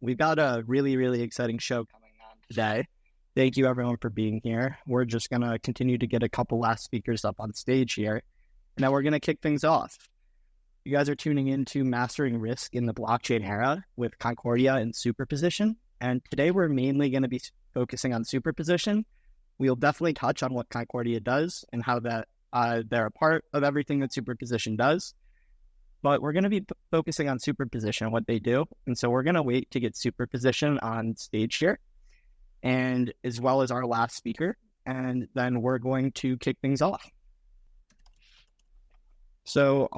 We've got a really, really exciting show coming on today. Thank you, everyone, for being here. We're just going to continue to get a couple last speakers up on stage here, and then we're going to kick things off. You guys are tuning into Mastering Risk in the Blockchain Era with Concordia and Superposition, and today we're mainly going to be focusing on Superposition. We'll definitely touch on what Concordia does and how that they're a part of everything that Superposition does. But we're going to be focusing on Superposition and what they do. And so we're going to wait to get Superposition on stage here, and as well as our last speaker. And then we're going to kick things off. So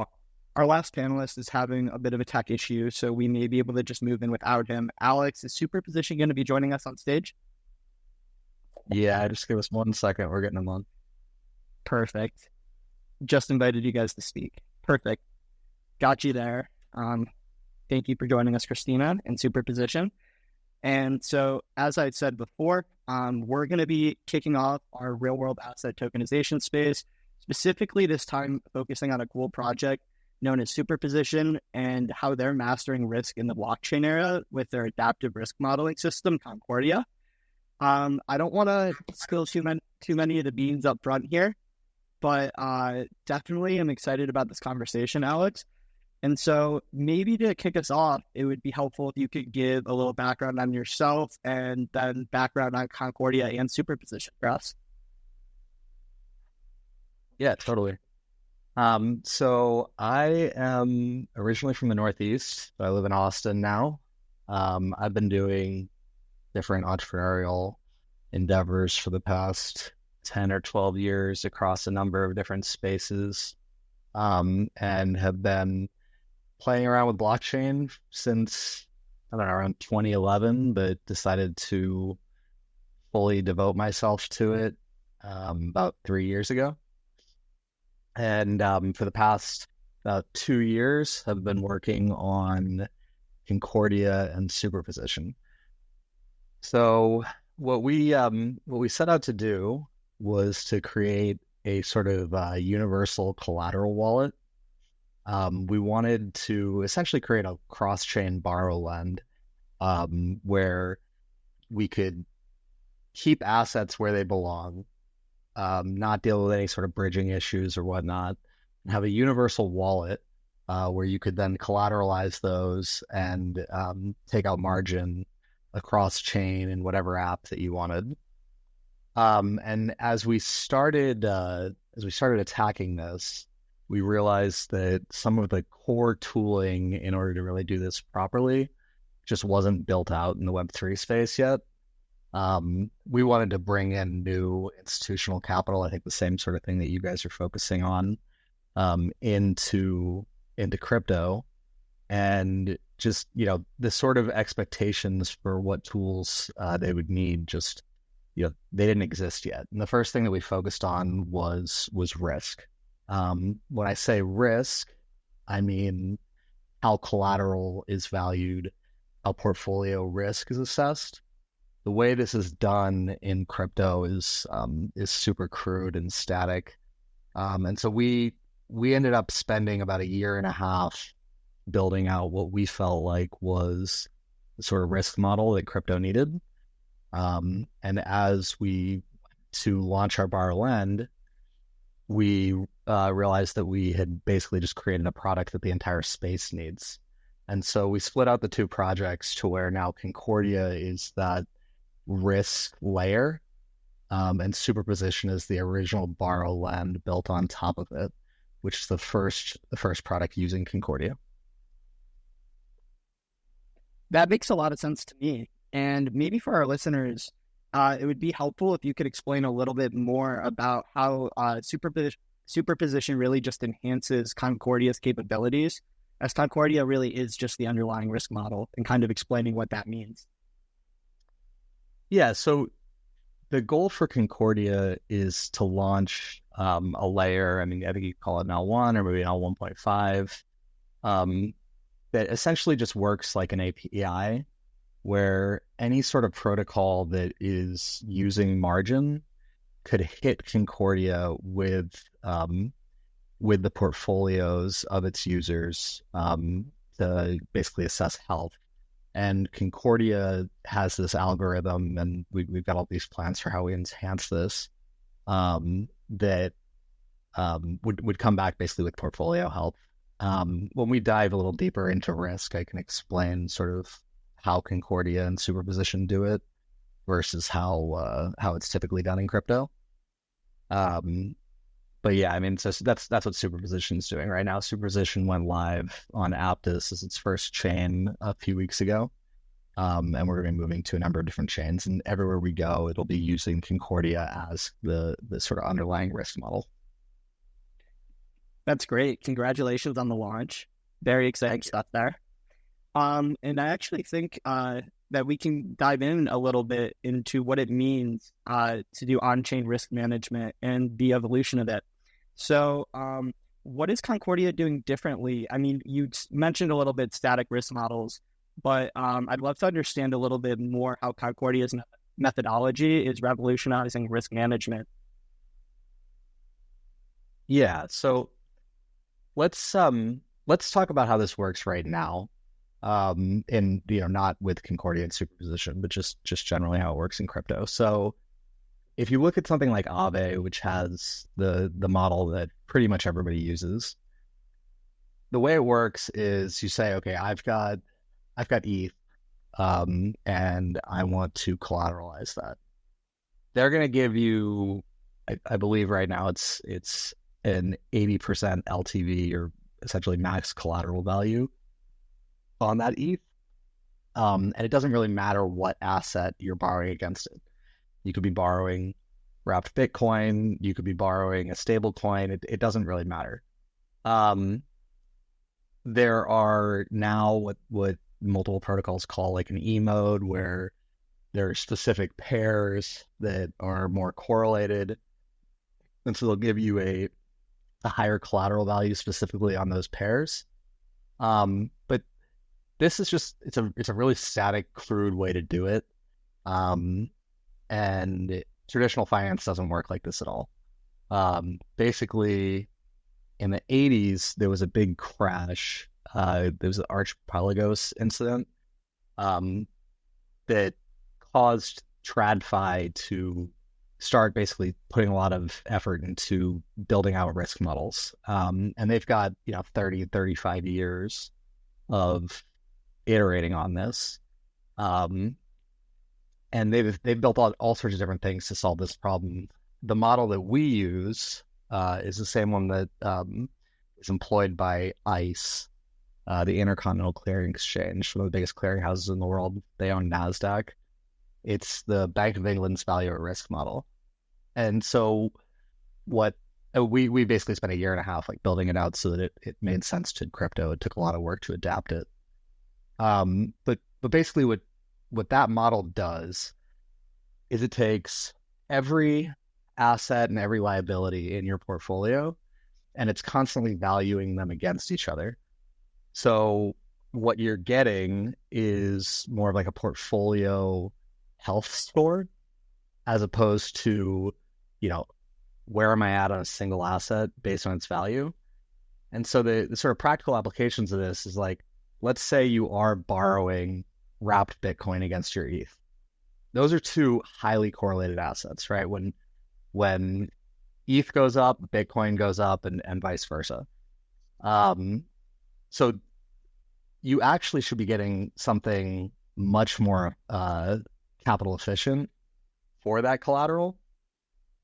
our last panelist is having a bit of a tech issue, so we may be able to just move in without him. Alex, is Superposition going to be joining us on stage? Yeah, just give us 1 second. We're getting them on. Perfect. Just invited you guys to speak. Perfect. Got you there. Thank you for joining us, Christina, and Superposition. And so, as I said before, we're going to be kicking off our real-world asset tokenization space, specifically this time focusing on a cool project known as Superposition and how they're mastering risk in the blockchain era with their adaptive risk modeling system, Concordia. I don't want to spill too many of the beans up front here, but definitely I'm excited about this conversation, Alex. And so maybe to kick us off, it would be helpful if you could give a little background on yourself and then background on Concordia and Superposition for us. Yeah, totally. So I am originally from the Northeast, but I live in Austin now. I've been doing different entrepreneurial endeavors for the past 10 or 12 years across a number of different spaces, and have been playing around with blockchain since, I don't know, around 2011, but decided to fully devote myself to it about 3 years ago. And for the past about 2 years, have been working on Concordia and Superposition. So what we set out to do was to create a sort of universal collateral wallet. We wanted to essentially create a cross-chain borrow lend where we could keep assets where they belong, not deal with any sort of bridging issues or whatnot, and have a universal wallet where you could then collateralize those and take out margin across chain in whatever app that you wanted. And as we started attacking this, we realized that some of the core tooling in order to really do this properly just wasn't built out in the Web3 space yet. We wanted to bring in new institutional capital, I think the same sort of thing that you guys are focusing on, into crypto, and just, the sort of expectations for what tools they would need, just, they didn't exist yet. And the first thing that we focused on was risk. When I say risk, I mean how collateral is valued, how portfolio risk is assessed. The way this is done in crypto is super crude and static. And so we ended up spending about 1.5 years building out what we felt like was the sort of risk model that crypto needed. And as we to launch our borrow lend, we realized that we had basically just created a product that the entire space needs. And so we split out the two projects to where now Concordia is that risk layer, and Superposition is the original borrow lend built on top of it, which is the first product using Concordia. That makes a lot of sense to me. And maybe for our listeners, it would be helpful if you could explain a little bit more about how Superposition really just enhances Concordia's capabilities, as Concordia really is just the underlying risk model, and kind of explaining what that means. Yeah, so the goal for Concordia is to launch a layer, I think you call it an L1 or maybe an L1.5, that essentially just works like an API, where any sort of protocol that is using margin could hit Concordia with the portfolios of its users to basically assess health. And Concordia has this algorithm, and we've got all these plans for how we enhance this, that would come back basically with portfolio health. When we dive a little deeper into risk, I can explain sort of how Concordia and Superposition do it versus how it's typically done in crypto. But yeah, I mean, so that's what Superposition is doing right now. Superposition went live on Aptos as its first chain a few weeks ago. And we're going to be moving to a number of different chains, and everywhere we go, it'll be using Concordia as the sort of underlying risk model. That's great. Congratulations on the launch. Very exciting stuff there. And I actually think that we can dive in a little bit into what it means to do on-chain risk management and the evolution of it. So what is Concordia doing differently? I mean, you mentioned a little bit static risk models, but I'd love to understand a little bit more how Concordia's methodology is revolutionizing risk management. Yeah, so let's talk about how this works right now. And not with Concordia and Superposition, but just generally how it works in crypto. So if you look at something like Aave, which has the model that pretty much everybody uses, the way it works is you say, okay, I've got ETH, and I want to collateralize that. They're going to give you, I believe right now it's an 80% LTV, or essentially max collateral value on that ETH. And it doesn't really matter what asset you're borrowing against it. You could be borrowing wrapped Bitcoin, you could be borrowing a stable coin, it doesn't really matter. There are now what multiple protocols call like an E mode, where there are specific pairs that are more correlated. And so they'll give you a higher collateral value specifically on those pairs. But this is just, it's a really static, crude way to do it. And traditional finance doesn't work like this at all. Basically, in the 80s, there was a big crash. There was the Archipelagos incident that caused TradFi to start basically putting a lot of effort into building out risk models. And they've got 30, 35 years of iterating on this. And they've built all sorts of different things to solve this problem. The model that we use is the same one that is employed by ICE, the Intercontinental Clearing Exchange, one of the biggest clearinghouses in the world. They own NASDAQ. It's the Bank of England's value at risk model. And so what we basically spent a year and a half like building it out so that it made sense to crypto. It took a lot of work to adapt it. But basically what that model does is it takes every asset and every liability in your portfolio, and it's constantly valuing them against each other. So what you're getting is more of like a portfolio health score, as opposed to, where am I at on a single asset based on its value. And so the sort of practical applications of this is like, let's say you are borrowing wrapped Bitcoin against your ETH. Those are two highly correlated assets, right? When ETH goes up, Bitcoin goes up, and vice versa. So you actually should be getting something much more capital efficient for that collateral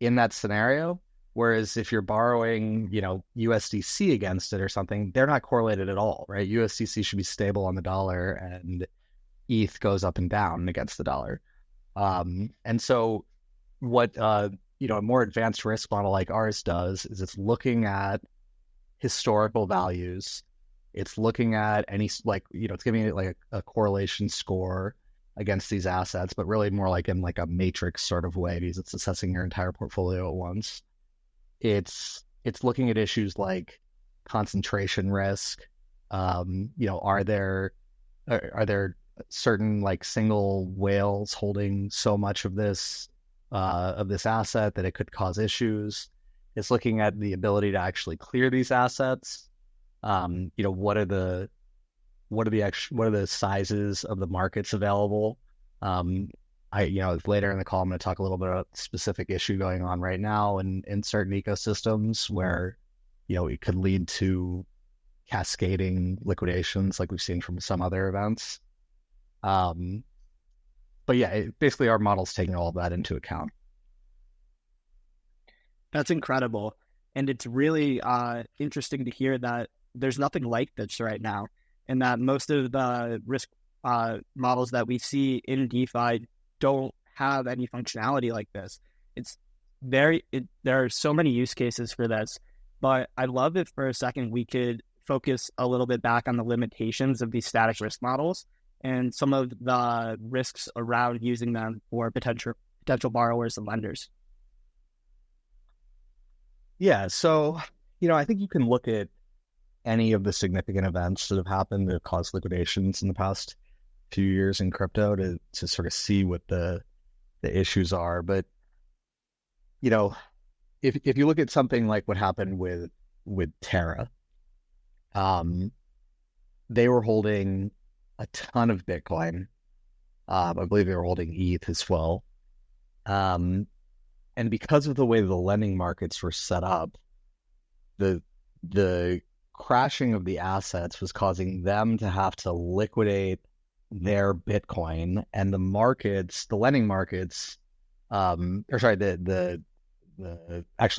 in that scenario. Whereas if you're borrowing, USDC against it or something, they're not correlated at all, right? USDC should be stable on the dollar, and ETH goes up and down against the dollar. And so what a more advanced risk model like ours does is it's looking at historical values. It's looking at it's giving it like a correlation score against these assets, but really more like in like a matrix sort of way, because it's assessing your entire portfolio at once. It's looking at issues like concentration risk. Are there certain like single whales holding so much of this asset that it could cause issues? It's looking at the ability to actually clear these assets. What are the what are the sizes of the markets available. Later in the call, I'm going to talk a little bit about the specific issue going on right now in certain ecosystems where, it could lead to cascading liquidations like we've seen from some other events. But yeah, basically our model's taking all of that into account. That's incredible. And it's really interesting to hear that there's nothing like this right now, and that most of the risk models that we see in DeFi don't have any functionality like this. There are so many use cases for this, but I'd love if for a second we could focus a little bit back on the limitations of these static risk models and some of the risks around using them for potential borrowers and lenders. Yeah, so, I think you can look at any of the significant events that have happened that have caused liquidations in the past few years in crypto to sort of see what the issues are. But, if you look at something like what happened with Terra, they were holding a ton of Bitcoin. I believe they were holding ETH as well. And because of the way the lending markets were set up, the crashing of the assets was causing them to have to liquidate their Bitcoin, and the lending markets, the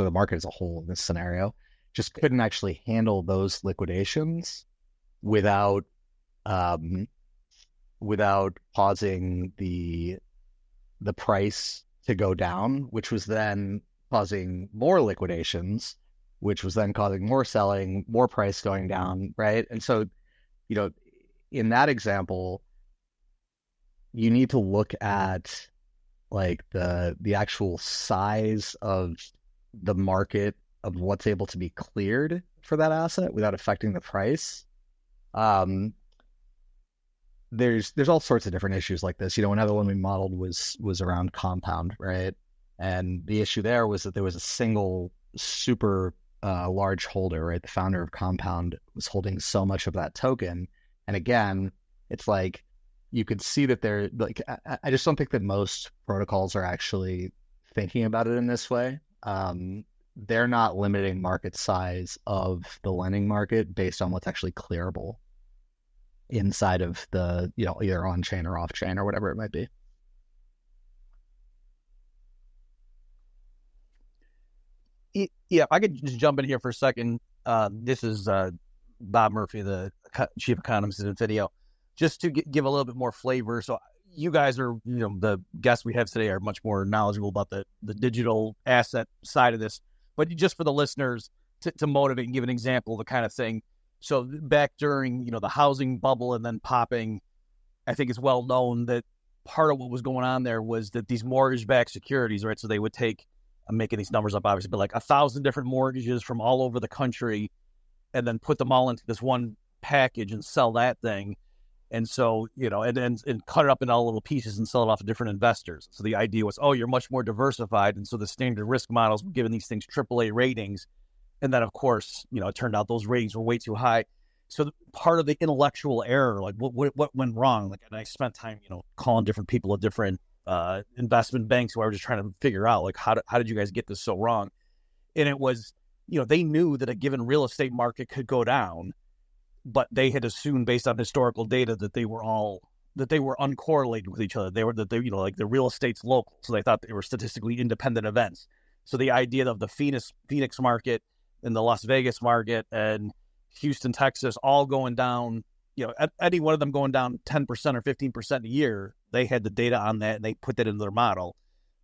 market as a whole in this scenario just couldn't actually handle those liquidations without causing the price to go down, which was then causing more liquidations, which was then causing more selling, more price going down, right? And so, in that example, you need to look at like the actual size of the market of what's able to be cleared for that asset without affecting the price. There's all sorts of different issues like this. Another one we modeled was around Compound, right? And the issue there was that there was a single super large holder, right? The founder of Compound was holding so much of that token. And again, it's like you could see that they're like, I just don't think that most protocols are actually thinking about it in this way. They're not limiting market size of the lending market based on what's actually clearable inside of the, either on chain or off chain or whatever it might be. Yeah, if I could just jump in here for a second. This is Bob Murphy, the chief economist at Infineo, just to give a little bit more flavor. So you guys are, the guests we have today are much more knowledgeable about the digital asset side of this. But just for the listeners to motivate and give an example of the kind of thing. So back during, the housing bubble and then popping, I think it's well known that part of what was going on there was that these mortgage-backed securities, right? So they would take, I'm making these numbers up obviously, but like 1,000 different mortgages from all over the country and then put them all into this one package and sell that thing. And so, and cut it up in all little pieces and sell it off to different investors. So the idea was, you're much more diversified. And so the standard risk models were giving these things AAA ratings. And then, of course, it turned out those ratings were way too high. So part of the intellectual error, like what went wrong? Like, and I spent time, calling different people at different investment banks who I was just trying to figure out, like, how did you guys get this so wrong? And it was, they knew that a given real estate market could go down, but they had assumed based on historical data that they were uncorrelated with each other. Like the real estate's local. So they thought they were statistically independent events. So the idea of the Phoenix market and the Las Vegas market and Houston, Texas, all going down, any one of them going down 10% or 15% a year, they had the data on that and they put that into their model.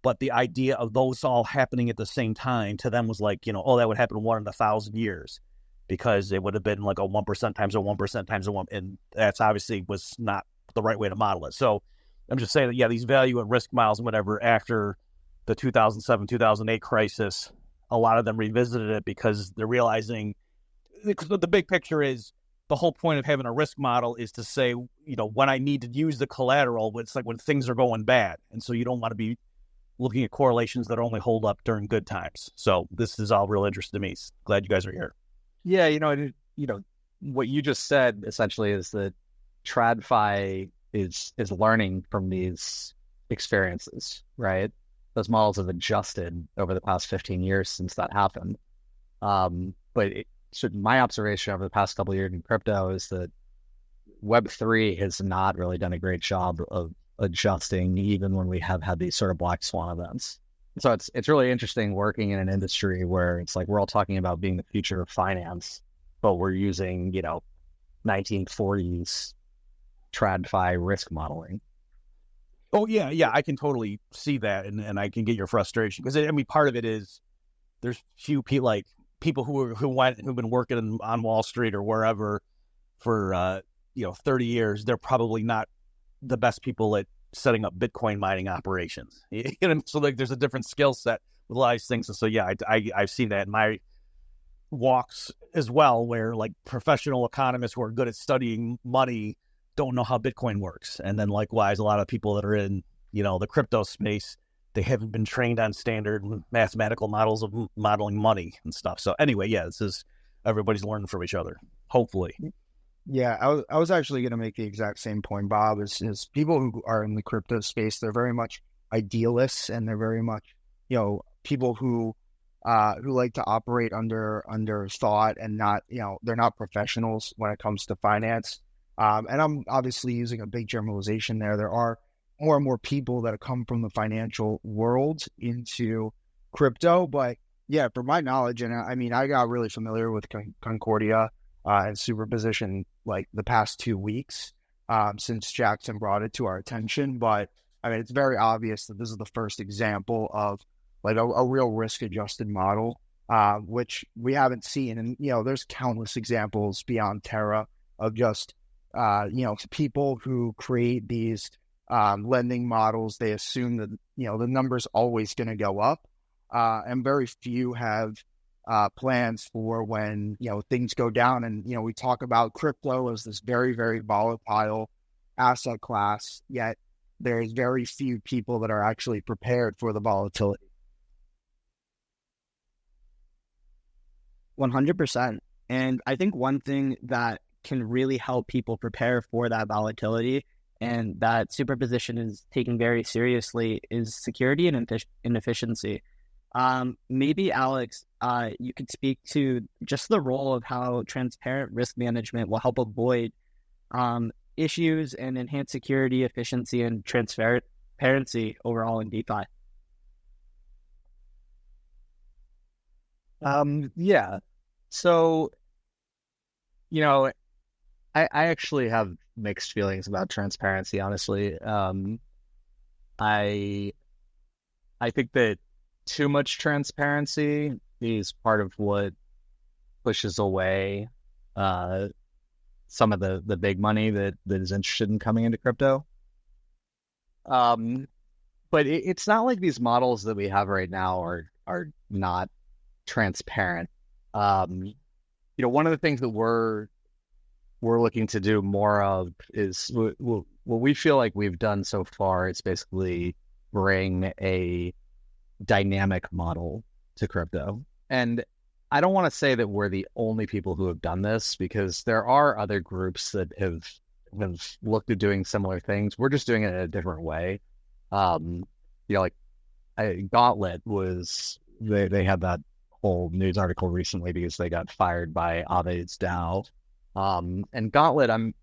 But the idea of those all happening at the same time to them was like, that would happen 1 in 1,000 years, because it would have been like a 1% times a 1% times a 1. And that's obviously was not the right way to model it. So I'm just saying that, these value at risk models and whatever, after the 2007, 2008 crisis, a lot of them revisited it because they're realizing the big picture is the whole point of having a risk model is to say, when I need to use the collateral, it's like when things are going bad. And so you don't want to be looking at correlations that only hold up during good times. So this is all real interesting to me. Glad you guys are here. Yeah, what you just said essentially is that TradFi is learning from these experiences, right? Those models have adjusted over the past 15 years since that happened. So my observation over the past couple of years in crypto is that Web3 has not really done a great job of adjusting, even when we have had these sort of black swan events. So it's really interesting working in an industry where it's like we're all talking about being the future of finance, but we're using, 1940s TradFi risk modeling. Oh yeah, I can totally see that, and I can get your frustration because part of it is there's few people like people who've been working on Wall Street or wherever for 30 years. They're probably not the best people at setting up Bitcoin mining operations. So like there's a different skill set with a lot of these things. And so yeah, I've seen that in my walks as well, where like professional economists who are good at studying money don't know how Bitcoin works. And then likewise, a lot of people that are in, the crypto space, they haven't been trained on standard mathematical models of modeling money and stuff. So anyway, yeah, everybody's learning from each other, hopefully. Yeah, I was actually going to make the exact same point, Bob. Is people who are in the crypto space, they're very much idealists, and they're very much, people who like to operate under thought and not, they're not professionals when it comes to finance. And I'm obviously using a big generalization there. There are more and more people that have come from the financial world into crypto, but yeah, from my knowledge, and I got really familiar with Concordia and Superposition like the past 2 weeks since Jackson brought it to our attention. But it's very obvious that this is the first example of like a real risk-adjusted model, which we haven't seen. And, there's countless examples beyond Terra of just, people who create these lending models. They assume that, the number's always going to go up. And very few have plans for when, things go down. And, we talk about crypto as this very, very volatile asset class, yet there's very few people that are actually prepared for the volatility. 100%. And I think one thing that can really help people prepare for that volatility and that Superposition is taking very seriously is security and efficiency. Maybe Alex, you could speak to just the role of how transparent risk management will help avoid issues and enhance security, efficiency, and transparency overall in DeFi. Yeah. So, I actually have mixed feelings about transparency, honestly. I think that too much transparency is part of what pushes away some of the big money that is interested in coming into crypto. But it's not like these models that we have right now are not transparent. One of the things that we're looking to do more of is what we feel like we've done so far is basically bring a dynamic model to crypto. And I don't want to say that we're the only people who have done this, because there are other groups that have looked at doing similar things. We're just doing it in a different way. Gauntlet was, they had that whole news article recently because they got fired by Avi's DAO. And Gauntlet, I'm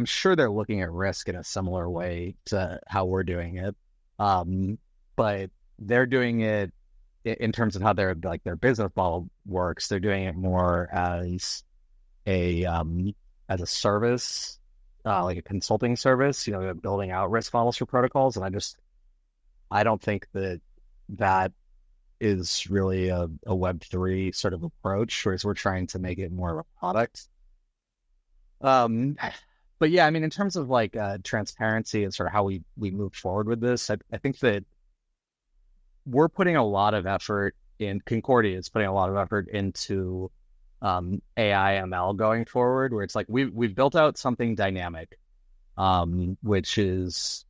sure they're looking at risk in a similar way to how we're doing it. But they're doing it in terms of how their business model works. They're doing it more as a service, like a consulting service, building out risk models for protocols. And I don't think that is really a Web3 sort of approach, whereas we're trying to make it more of a product. But yeah, in terms of transparency and sort of how we move forward with this, I think that we're putting a lot of effort in, Concordia is putting a lot of effort into AI ML going forward, where it's like we've built out something dynamic, which is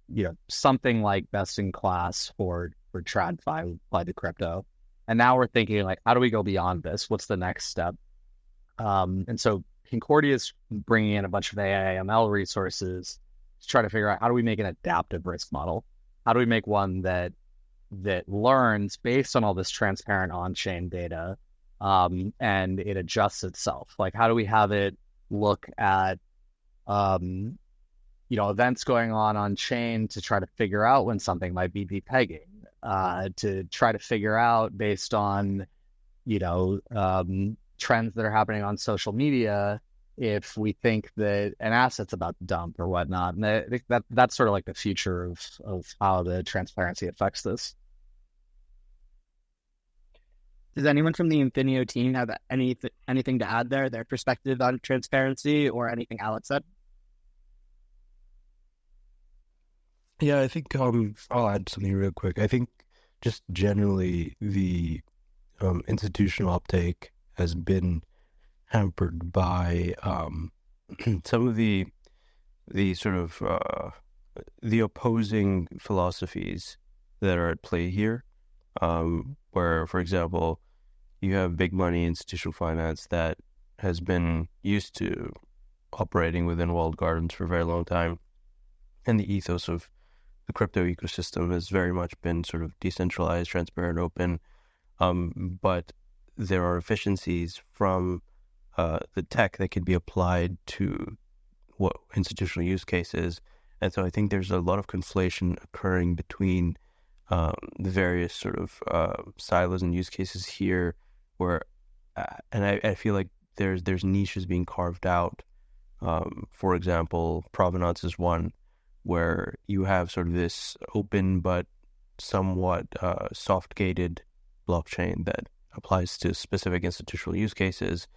something like best in class for TradFi by the crypto. And now we're thinking how do we go beyond this? What's the next step? And so Concordia is bringing in a bunch of AI ML resources to try to figure out how do we make an adaptive risk model? How do we make one that learns based on all this transparent on-chain data, and it adjusts itself? Like, how do we have it look at events going on chain to try to figure out when something might be depegging, to try to figure out based on, trends that are happening on social media, if we think that an asset's about to dump or whatnot. And I think that's sort of like the future of how the transparency affects this. Does anyone from the Infineo team have anything to add there, their perspective on transparency or anything Alex said? Yeah, I think I'll add something real quick. I think just generally the institutional uptake has been hampered by some of the sort of the opposing philosophies that are at play here, where, for example, you have big money institutional finance that has been used to operating within walled gardens for a very long time, and the ethos of the crypto ecosystem has very much been sort of decentralized, transparent, open, but there are efficiencies from the tech that can be applied to what institutional use cases. And so I think there's a lot of conflation occurring between the various sort of silos and use cases here, where and I feel like there's niches being carved out. For example, provenance is one, where you have sort of this open but somewhat soft-gated blockchain that applies to specific institutional use cases.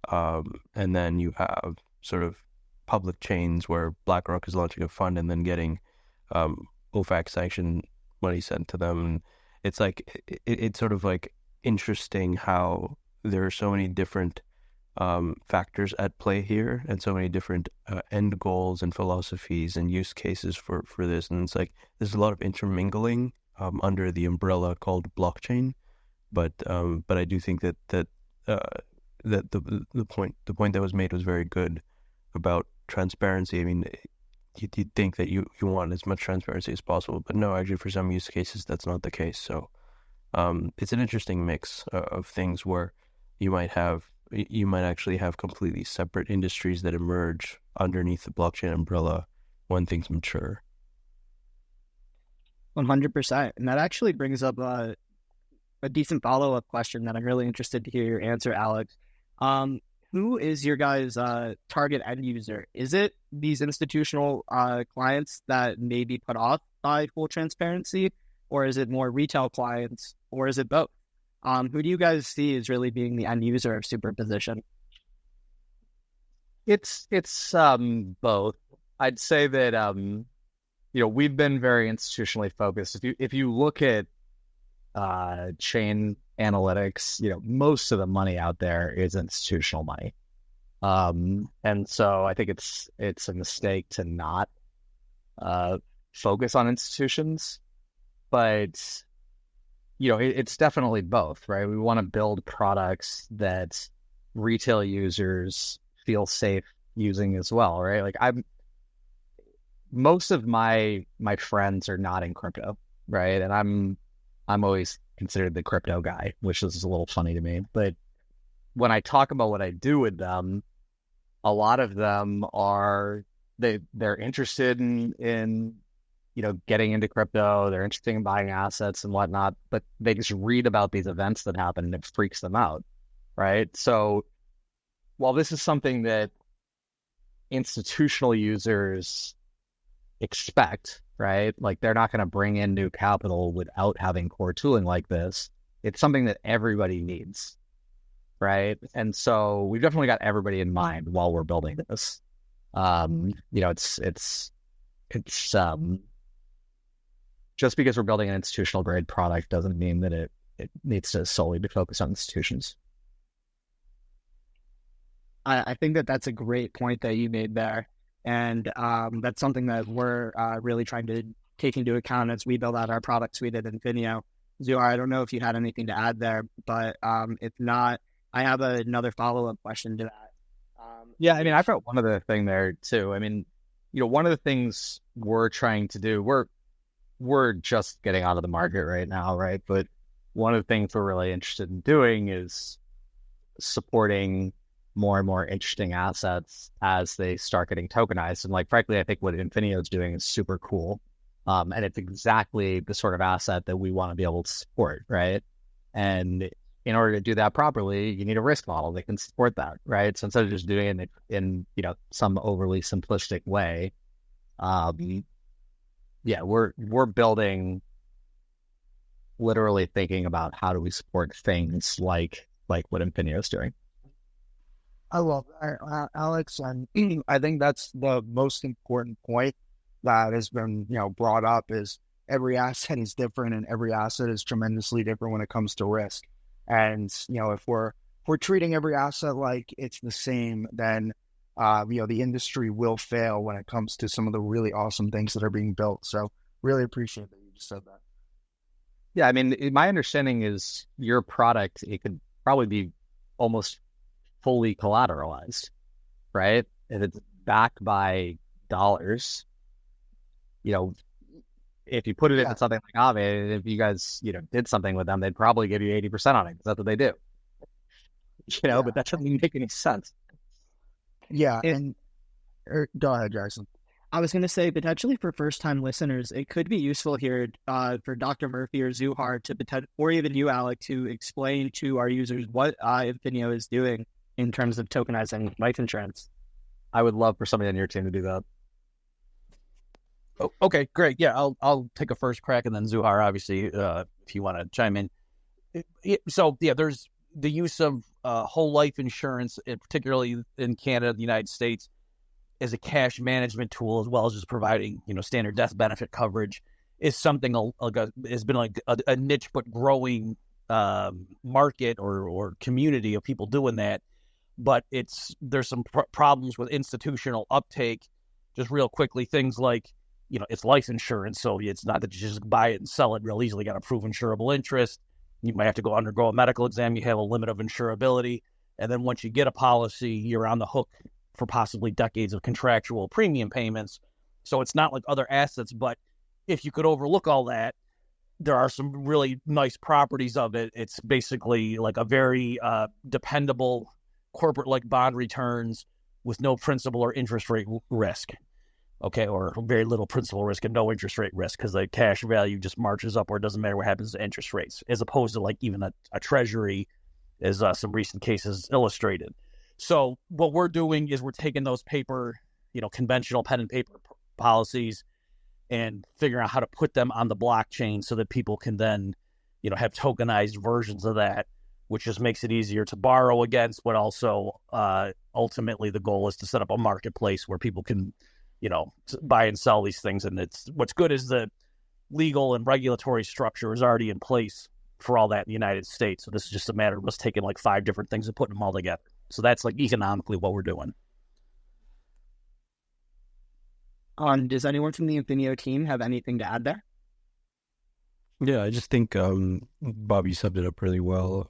And then you have sort of public chains where BlackRock is launching a fund and then getting OFAC sanctioned money sent to them. And it's like, it's sort of like interesting how there are so many different factors at play here, and so many different end goals and philosophies and use cases for this. And it's like there's a lot of intermingling under the umbrella called blockchain. But I do think that the point that was made was very good about transparency. I mean, you'd think that you want as much transparency as possible, but no, actually for some use cases that's not the case. So it's an interesting mix of things where you might actually have completely separate industries that emerge underneath the blockchain umbrella when things mature. 100%. And that actually brings up a decent follow-up question that I'm really interested to hear your answer, Alex. Who is your guys' target end user? Is it these institutional clients that may be put off by full transparency, or is it more retail clients, or is it both? Who do you guys see as really being the end user of Superposition? It's both. I'd say that we've been very institutionally focused. If you look at chain analytics, most of the money out there is institutional money, and so I think it's a mistake to not focus on institutions, but it's definitely both, right? We want to build products that retail users feel safe using as well, right? Like most of my friends are not in crypto, right? And I'm always considered the crypto guy, which is a little funny to me. But when I talk about what I do with them, a lot of them they're interested in getting into crypto. They're interested in buying assets and whatnot, but they just read about these events that happen and it freaks them out, right? So while this is something that institutional users expect, right? Like they're not going to bring in new capital without having core tooling like this. It's something that everybody needs, right? And so we've definitely got everybody in mind while we're building this. It's just because we're building an institutional grade product doesn't mean that it needs to solely be focused on institutions. I think that's a great point that you made there. And that's something that we're really trying to take into account as we build out our product suite at Infineo. Zuhar, I don't know if you had anything to add there, but if not, I have another follow-up question to that. Yeah, I mean, I felt one other thing there too. I mean, one of the things we're trying to do, we're just getting out of the market right now, right? But one of the things we're really interested in doing is supporting more and more interesting assets as they start getting tokenized. And like, frankly, I think what Infineo is doing is super cool. And it's exactly the sort of asset that we want to be able to support, right? And in order to do that properly, you need a risk model that can support that, right? So instead of just doing it in some overly simplistic way, we're building, literally thinking about how do we support things like what Infineo is doing. I love that, Alex, and I think that's the most important point that has been brought up is every asset is different and every asset is tremendously different when it comes to risk. And if we're treating every asset like it's the same, then the industry will fail when it comes to some of the really awesome things that are being built. So really appreciate that you just said that. Yeah, I mean, my understanding is your product, it could probably be almost fully collateralized, right? If it's backed by dollars, if you put it into something like Aave, if you guys, did something with them, they'd probably give you 80% on it because that's what they do. But that doesn't make any sense. Yeah, go ahead, Jackson. I was going to say, potentially for first-time listeners, it could be useful here for Dr. Murphy or Zuhar or even you, Alec, to explain to our users what Infineo is doing in terms of tokenizing life insurance. I would love for somebody on your team to do that. Oh, okay, great. Yeah, I'll take a first crack, and then Zuhar, obviously, if you want to chime in. There's the use of whole life insurance, particularly in Canada, the United States, as a cash management tool, as well as just providing standard death benefit coverage, is something has been like a niche but growing market or community of people doing that. But there's some problems with institutional uptake. Just real quickly, things like it's life insurance, so it's not that you just buy it and sell it real easily. You got to prove insurable interest. You might have to undergo a medical exam. You have a limit of insurability. And then once you get a policy, you're on the hook for possibly decades of contractual premium payments. So it's not like other assets, but if you could overlook all that, there are some really nice properties of it. It's basically like a very dependable corporate-like bond returns with no principal or interest rate risk. Okay, or very little principal risk and no interest rate risk because the cash value just marches up, or it doesn't matter what happens to interest rates, as opposed to like even a treasury, as some recent cases illustrated. So what we're doing is we're taking those paper, conventional pen and paper policies and figuring out how to put them on the blockchain so that people can then, have tokenized versions of that, which just makes it easier to borrow against, but also ultimately the goal is to set up a marketplace where people can buy and sell these things. And what's good is the legal and regulatory structure is already in place for all that in the United States. So this is just a matter of us taking like 5 different things and putting them all together. So that's like economically what we're doing. Does anyone from the Infineo team have anything to add there? Yeah, I just think Bob, you summed it up really well.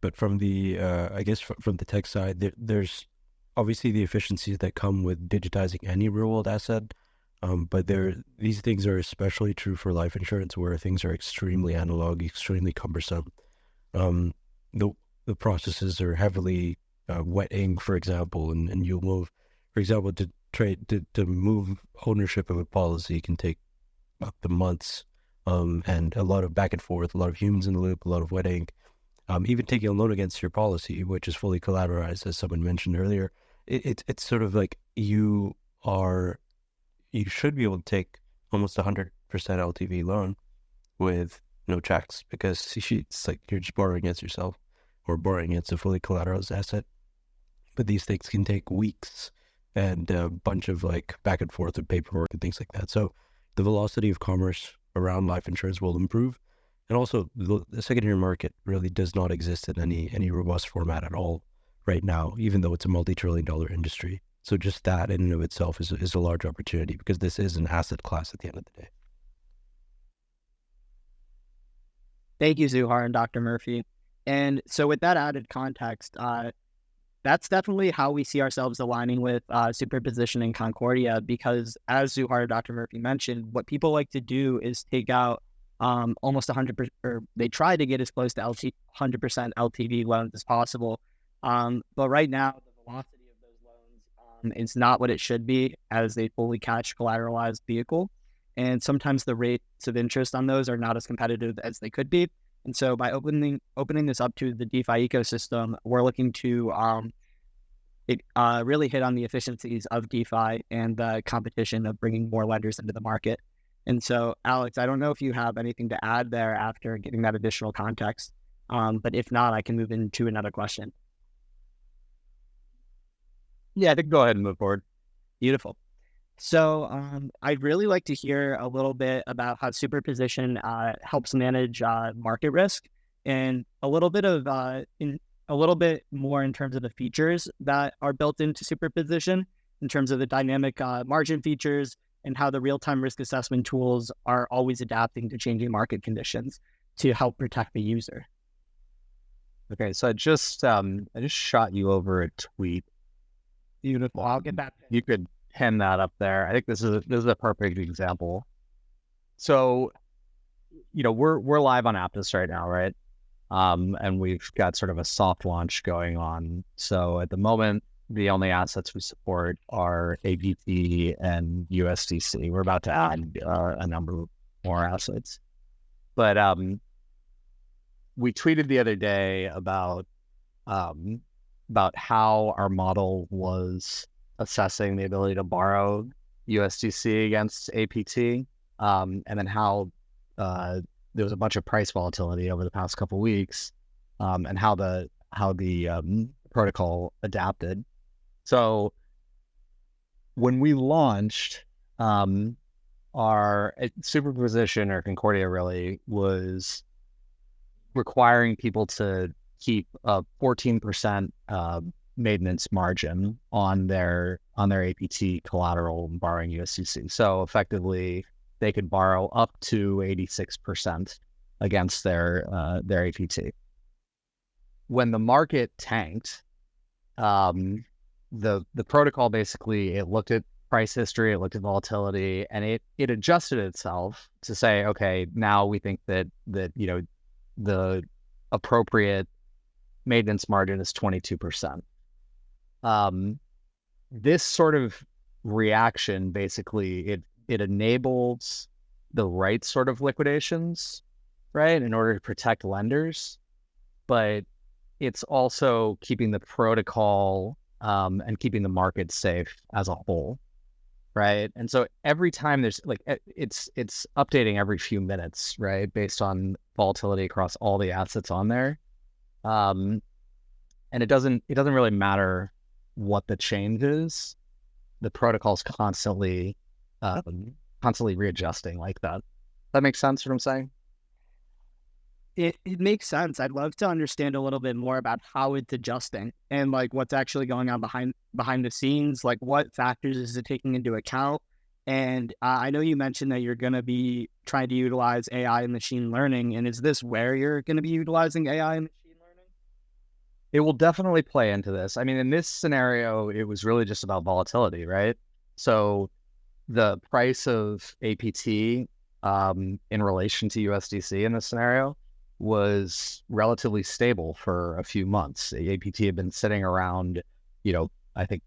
But from the I guess from the tech side, there's obviously the efficiencies that come with digitizing any real world asset. But these things are especially true for life insurance, where things are extremely analog, extremely cumbersome. The processes are heavily wet ink, for example, and you'll move, for example, to move ownership of a policy can take up to months, and a lot of back and forth, a lot of humans in the loop, a lot of wet ink. Even taking a loan against your policy, which is fully collateralized, as someone mentioned earlier, it's sort of like you should be able to take almost 100% LTV loan with no checks, because it's like you're just borrowing against yourself or borrowing against a fully collateralized asset. But these things can take weeks and a bunch of like back and forth with paperwork and things like that. So the velocity of commerce around life insurance will improve. And also the secondary market really does not exist in any robust format at all right now, even though it's a multi-trillion-dollar industry. So just that in and of itself is a large opportunity, because this is an asset class at the end of the day. Thank you, Zuhar and Dr. Murphy. And so with that added context, that's definitely how we see ourselves aligning with Superposition and Concordia, because as Zuhar, Dr. Murphy mentioned, what people like to do is take out almost 100%, or they try to get as close to 100% LTV loans as possible. But right now, the velocity of those loans is not what it should be as a fully cash collateralized vehicle. And sometimes the rates of interest on those are not as competitive as they could be. And so by opening this up to the DeFi ecosystem, we're looking to really hit on the efficiencies of DeFi and the competition of bringing more lenders into the market. And so, Alex, I don't know if you have anything to add there after getting that additional context. But if not, I can move into another question. Yeah, I think go ahead and move forward. Beautiful. So I'd really like to hear a little bit about how Superposition helps manage market risk, and a little bit more in terms of the features that are built into Superposition, in terms of the dynamic margin features and how the real-time risk assessment tools are always adapting to changing market conditions to help protect the user. Okay, so I just shot you over a tweet. Beautiful. I'll get that. You could pin that up there. I think this is a perfect example. So, we're live on Aptos right now, right? And we've got sort of a soft launch going on. So at the moment, the only assets we support are APT and USDC. We're about to add a number more assets. But we tweeted the other day about how our model was assessing the ability to borrow USDC against APT, and then how there was a bunch of price volatility over the past couple of weeks, and how the protocol adapted. So when we launched, our Superposition, or Concordia really, was requiring people to keep a 14% maintenance margin on their APT collateral borrowing USDC. So effectively, they could borrow up to 86% against their APT. When the market tanked, the protocol basically, it looked at price history, it looked at volatility, and it adjusted itself to say, okay, now we think that the appropriate maintenance margin is 22%. This sort of reaction, basically, it enables the right sort of liquidations, right, in order to protect lenders, but it's also keeping the protocol and keeping the market safe as a whole, right? And so every time there's it's updating every few minutes, right, based on volatility across all the assets on there, and it doesn't really matter what the change is. The protocol's constantly readjusting like that. That makes sense what I'm saying? It makes sense. I'd love to understand a little bit more about how it's adjusting and what's actually going on behind the scenes. What factors is it taking into account? And I know you mentioned that you're going to be trying to utilize AI and machine learning. And is this where you're going to be utilizing AI and machine learning? It will definitely play into this. I mean, in this scenario, it was really just about volatility, right? So the price of APT in relation to USDC in this scenario was relatively stable for a few months. APT had been sitting around, I think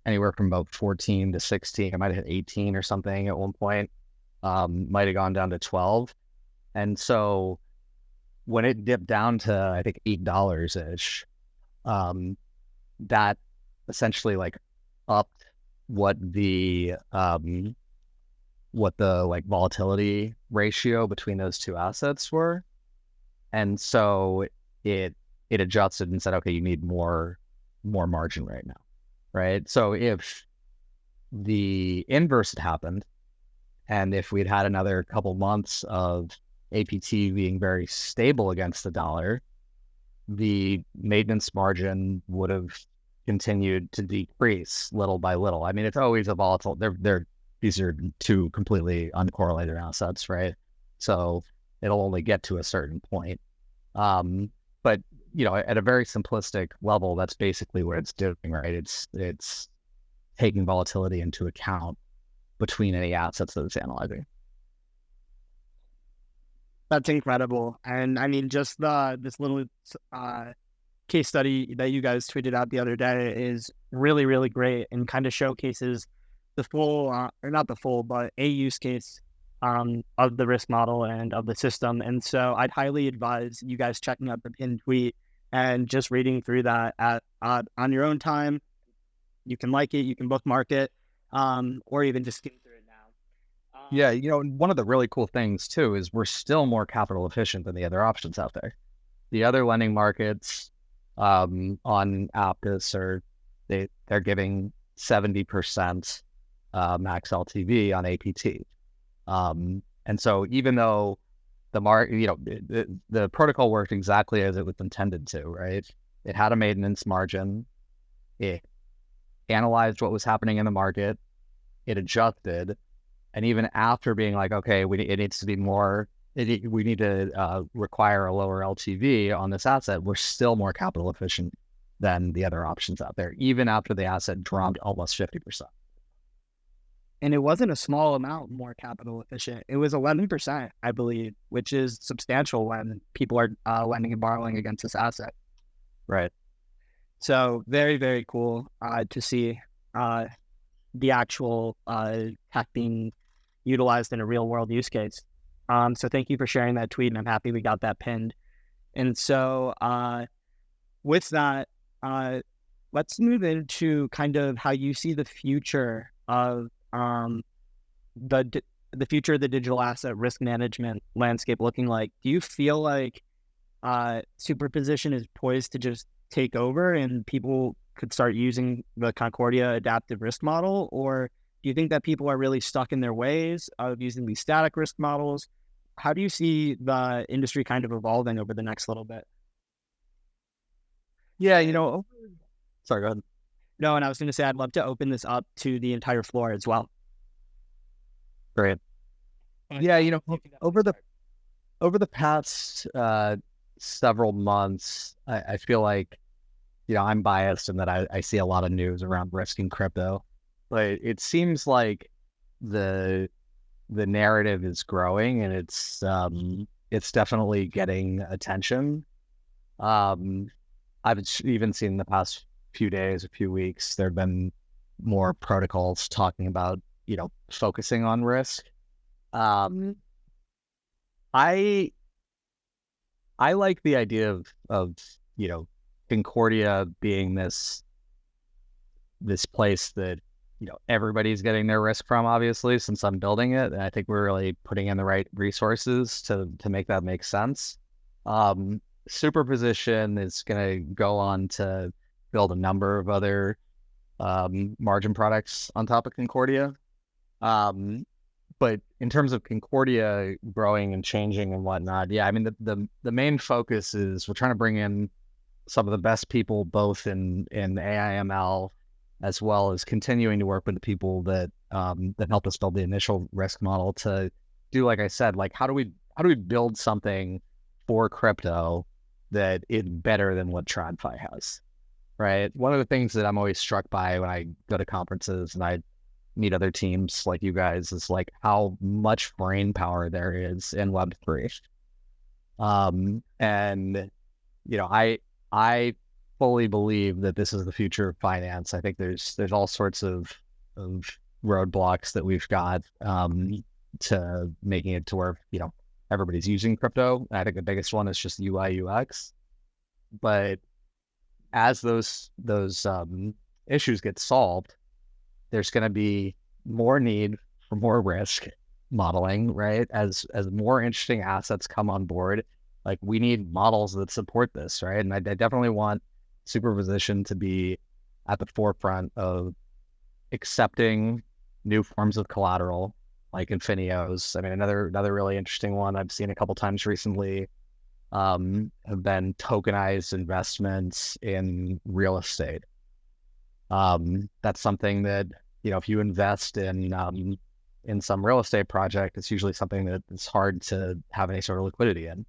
anywhere from about 14 to 16. It might have hit 18 or something at one point. Might have gone down to 12. And so when it dipped down to, I think, $8-ish, that essentially upped what the volatility ratio between those two assets were. And so it adjusted and said, okay, you need more margin right now, right? So if the inverse had happened, and if we'd had another couple months of APT being very stable against the dollar, the maintenance margin would have continued to decrease little by little. I mean, it's always a volatile. These are two completely uncorrelated assets, right? So it'll only get to a certain point. But at a very simplistic level, that's basically what it's doing, right? It's taking volatility into account between any assets that it's analyzing. That's incredible. And I mean, just this little case study that you guys tweeted out the other day is really, really great and kind of showcases the full, or not the full, but a use case of the risk model and of the system. And so I'd highly advise you guys checking out the pinned tweet and just reading through that on your own time. You can like it, you can bookmark it, or even just skim through it now. Yeah, one of the really cool things too is we're still more capital efficient than the other options out there. The other lending markets on Aptus they're giving 70% max LTV on APT. And so even though the protocol worked exactly as it was intended to, right? It had a maintenance margin. It analyzed what was happening in the market. It adjusted. And even after being like, okay, it needs to be more, we need to require a lower LTV on this asset, we're still more capital efficient than the other options out there, even after the asset dropped almost 50%. And it wasn't a small amount more capital efficient. It was 11%, I believe, which is substantial when people are lending and borrowing against this asset. Right. So very, very cool to see the actual tech being utilized in a real world use case. So thank you for sharing that tweet, and I'm happy we got that pinned. And so with that, let's move into kind of how you see the future of the future of the digital asset risk management landscape looking like. Do you feel like Superposition is poised to just take over and people could start using the Concordia adaptive risk model? Or do you think that people are really stuck in their ways of using these static risk models? How do you see the industry kind of evolving over the next little bit? Yeah, sorry, go ahead. No, and I was going to say, I'd love to open this up to the entire floor as well. Great. Yeah, over the past several months, I feel like, I'm biased in that I see a lot of news around risk in crypto, but it seems like the narrative is growing and it's definitely getting attention. I've even seen in the past few days, a few weeks, there have been more protocols talking about, focusing on risk. I like the idea of Concordia being this place that, everybody's getting their risk from, obviously, since I'm building it. And I think we're really putting in the right resources to make that make sense. Superposition is going to go on to build a number of other margin products on top of Concordia. But in terms of Concordia growing and changing and whatnot, yeah, I mean, the main focus is we're trying to bring in some of the best people, both in AI/ML, as well as continuing to work with the people that helped us build the initial risk model to do, like I said, like how do we build something for crypto that is better than what TradFi has, right? One of the things that I'm always struck by when I go to conferences and I meet other teams like you guys is like how much brain power there is in Web3. And I fully believe that this is the future of finance. I think there's all sorts of roadblocks that we've got to making it to where everybody's using crypto. I think the biggest one is just UI UX. But as those issues get solved, there's going to be more need for more risk modeling, right? As more interesting assets come on board, like we need models that support this, right? And I definitely want Superposition to be at the forefront of accepting new forms of collateral, like infineos. I mean, another really interesting one I've seen a couple times recently have been tokenized investments in real estate. That's something that, if you invest in some real estate project, it's usually something that it's hard to have any sort of liquidity in.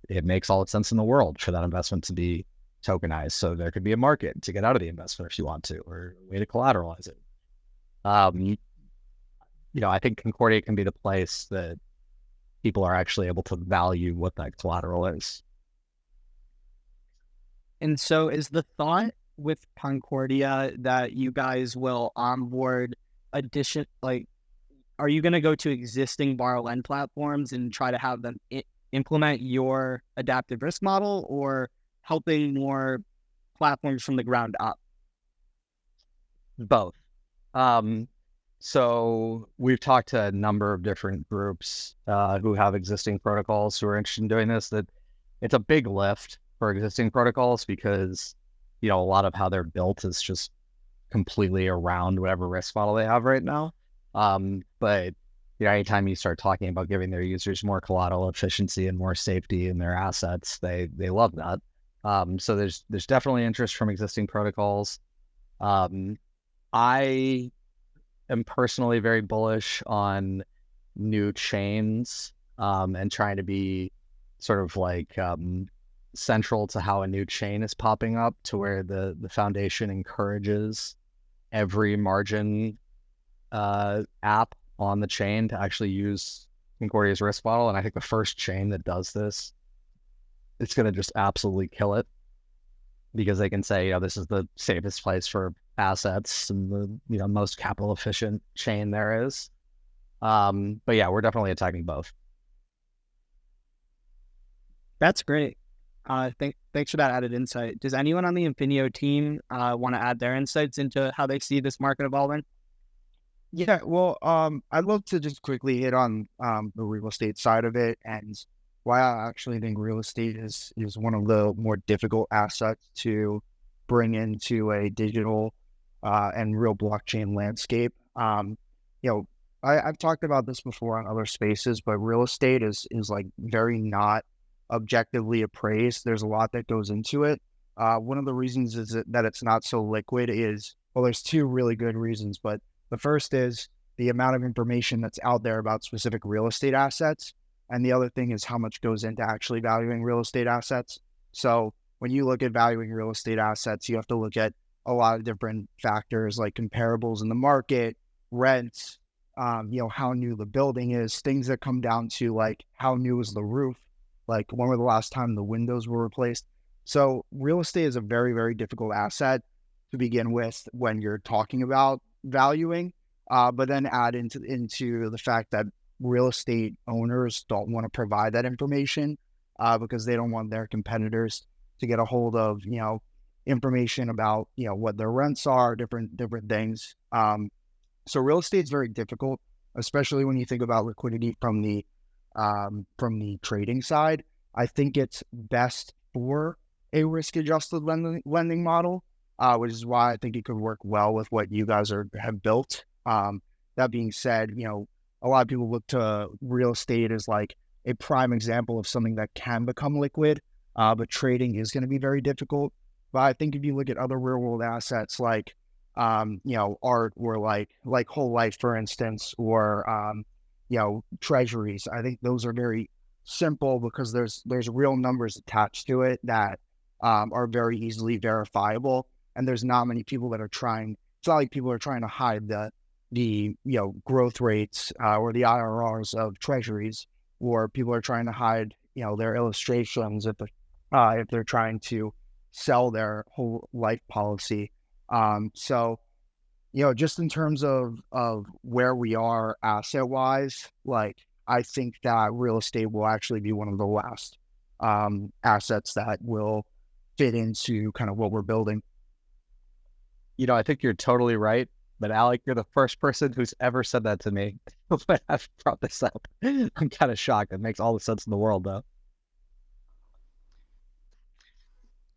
it makes all the sense in the world for that investment to be tokenized. So there could be a market to get out of the investment if you want to, or a way to collateralize it. I think Concordia can be the place that people are actually able to value what that collateral is. And so is the thought with Concordia that you guys will onboard are you going to go to existing borrow lend platforms and try to have them implement your adaptive risk model, or helping more platforms from the ground up? Both. So we've talked to a number of different groups who have existing protocols who are interested in doing this. That it's a big lift for existing protocols because, a lot of how they're built is just completely around whatever risk model they have right now. But anytime you start talking about giving their users more collateral efficiency and more safety in their assets, they love that. So there's definitely interest from existing protocols. I am personally very bullish on new chains and trying to be sort of like central to how a new chain is popping up, to where the foundation encourages every margin app on the chain to actually use Concordia's risk model. And I think the first chain that does this, it's going to just absolutely kill it, because they can say, this is the safest place for assets and the most capital efficient chain there is. But yeah, we're definitely attacking both. That's great. Thanks for that added insight. Does anyone on the Infineo team want to add their insights into how they see this market evolving? Yeah, well, I'd love to just quickly hit on the real estate side of it, and why I actually think real estate is one of the more difficult assets to bring into a digital and real blockchain landscape. I've talked about this before on other spaces, but real estate is like very not objectively appraised. There's a lot that goes into it. One of the reasons is that it's not so liquid is, well, there's two really good reasons, but the first is the amount of information that's out there about specific real estate assets. And the other thing is how much goes into actually valuing real estate assets. So when you look at valuing real estate assets, you have to look at a lot of different factors like comparables in the market, rents, how new the building is, things that come down to like how new is the roof, like when was the last time the windows were replaced. So real estate is a very, very difficult asset to begin with when you're talking about valuing, but then add into the fact that real estate owners don't want to provide that information because they don't want their competitors to get a hold of, information about, what their rents are, different things. So real estate is very difficult, especially when you think about liquidity from the trading side. I think it's best for a risk-adjusted lending model, which is why I think it could work well with what you guys have built. That being said, a lot of people look to real estate as like a prime example of something that can become liquid, but trading is going to be very difficult. But I think if you look at other real world assets like, art, or like whole life, for instance, or, treasuries, I think those are very simple because there's real numbers attached to it that are very easily verifiable. And there's not many people that are trying. It's not like people are trying to hide the growth rates or the IRRs of treasuries, or people are trying to hide their illustrations if they're trying to sell their whole life policy. So just in terms of where we are asset wise, like I think that real estate will actually be one of the last assets that will fit into kind of what we're building. I think you're totally right. But Alec, you're the first person who's ever said that to me when I've brought this up. I'm kind of shocked. It makes all the sense in the world, though.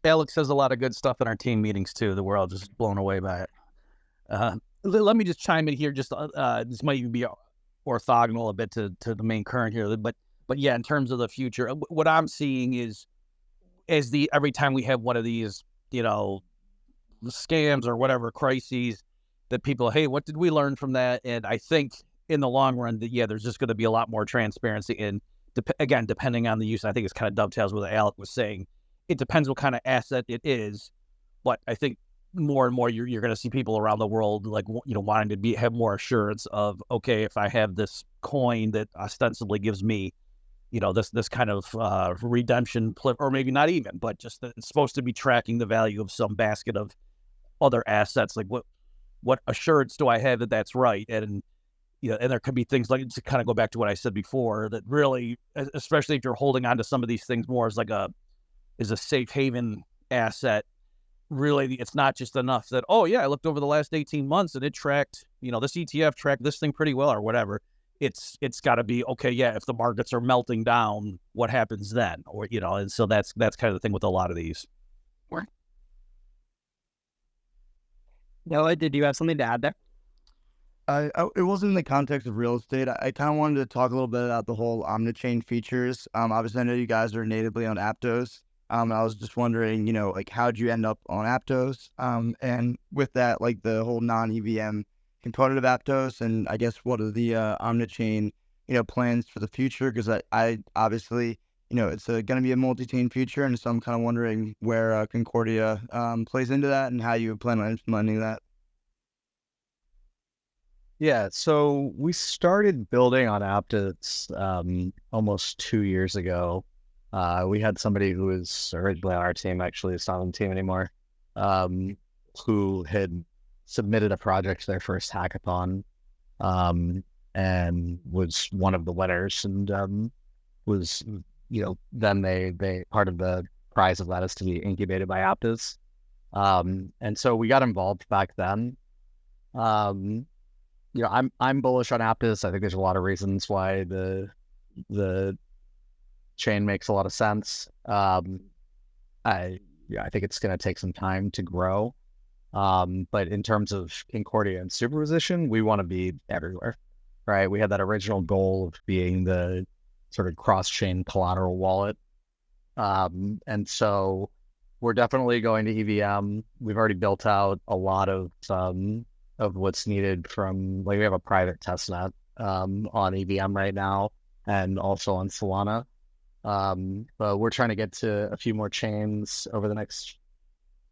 Alex says a lot of good stuff in our team meetings, too. The world just blown away by it. Let me just chime in here. Just this might even be orthogonal a bit to the main current here. But yeah, in terms of the future, what I'm seeing is every time we have one of these, scams or whatever crises, that people, hey, what did we learn from that? And I think in the long run that, yeah, there's just going to be a lot more transparency, and again, depending on the use, I think it's kind of dovetails with what Alec was saying. It depends what kind of asset it is, but I think more and more you're going to see people around the world like, you know, wanting to have more assurance of, okay, if I have this coin that ostensibly gives me, you know, this kind of redemption, or maybe not even, but just that it's supposed to be tracking the value of some basket of other assets. Like what assurance do I have that that's right? And you know, and there could be things like, to kind of go back to what I said before, that really, especially if you're holding on to some of these things more as like a safe haven asset. Really, it's not just enough that, oh yeah, I looked over the last 18 months and it tracked, you know, this ETF tracked this thing pretty well or whatever. It's got to be, okay, yeah, if the markets are melting down, what happens then? Or, you know, and so that's kind of the thing with a lot of these. Noah, did you have something to add there? It wasn't in the context of real estate. I kind of wanted to talk a little bit about the whole omnichain features. Obviously, I know you guys are natively on Aptos. I was just wondering, you know, like, how'd you end up on Aptos? And with that, like, the whole non-EVM component of Aptos, and I guess what are the omnichain, you know, plans for the future? Because I obviously, you know, it's going to be a multi-chain future, and so I'm kind of wondering where Concordia plays into that and how you plan on implementing that. Yeah, so we started building on Aptos almost 2 years ago. We had somebody who was originally on our team, actually, it's not on the team anymore, who had submitted a project to their first hackathon, and was one of the winners, and was, you know, then they part of the prize of that is to be incubated by Aptos. And so we got involved back then. You know, I'm bullish on Aptos. I think there's a lot of reasons why the chain makes a lot of sense. I think it's going to take some time to grow. But in terms of Concordia and Superposition, we want to be everywhere, right? We had that original goal of being the sort of cross-chain collateral wallet. And so we're definitely going to EVM. We've already built out a lot of what's needed from, like, we have a private testnet on EVM right now and also on Solana. But we're trying to get to a few more chains over the next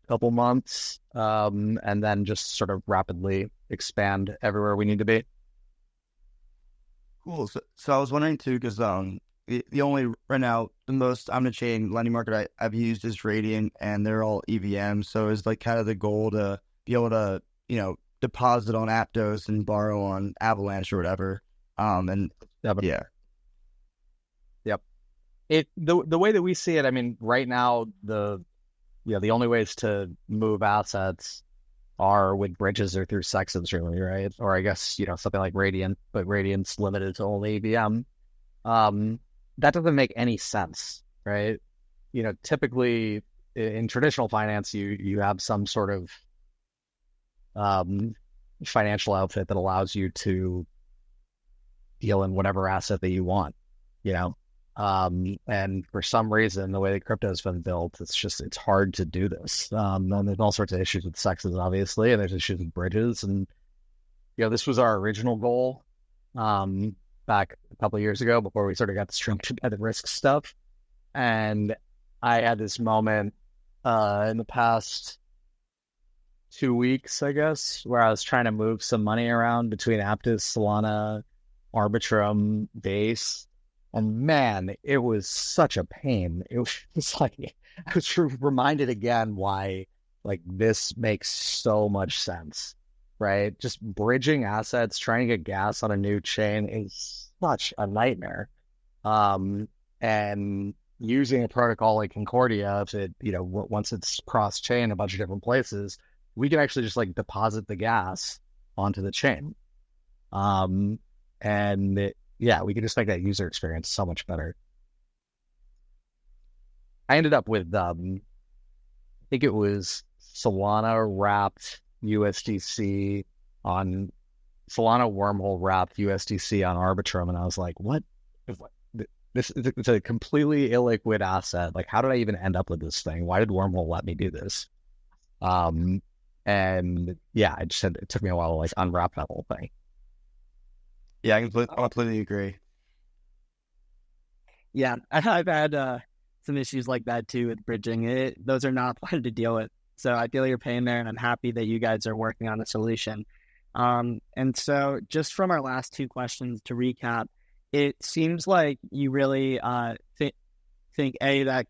couple months, and then just sort of rapidly expand everywhere we need to be. Cool. So I was wondering too, because the only right now the most omnichain lending market I've used is Radiant, and they're all EVM. So is like kind of the goal to be able to, you know, deposit on Aptos and borrow on Avalanche or whatever. And yeah. Yep. The way that we see it, I mean, right now the only ways to move assets are with bridges or through sexes, really, right? Or I guess, you know, something like Radiant, but Radiant's limited to only EVM. That doesn't make any sense, right? You know, typically in traditional finance, you have some sort of financial outfit that allows you to deal in whatever asset that you want, you know? And for some reason, the way that crypto has been built, it's hard to do this. And there's all sorts of issues with sexes, obviously, and there's issues with bridges. And, you know, this was our original goal back a couple of years ago before we sort of got distracted by the risk stuff. And I had this moment in the past 2 weeks, I guess, where I was trying to move some money around between Aptos, Solana, Arbitrum, Base. And man, it was such a pain. It was like, I was reminded again why, like, this makes so much sense, right? Just bridging assets, trying to get gas on a new chain is such a nightmare. And using a protocol like Concordia, if it, you know, once it's cross-chain a bunch of different places, we can actually just like deposit the gas onto the chain. Yeah, we can just make that user experience so much better. I ended up with, I think it was Solana wrapped USDC on Solana wormhole wrapped USDC on Arbitrum, and I was like, what? This it's a completely illiquid asset. Like, how did I even end up with this thing? Why did Wormhole let me do this? And yeah, it took me a while to like unwrap that whole thing. Yeah, I completely agree. Yeah, I've had some issues like that too with bridging it. Those are not fun to deal with. So I feel your pain there, and I'm happy that you guys are working on a solution. And so just from our last two questions to recap, it seems like you really think that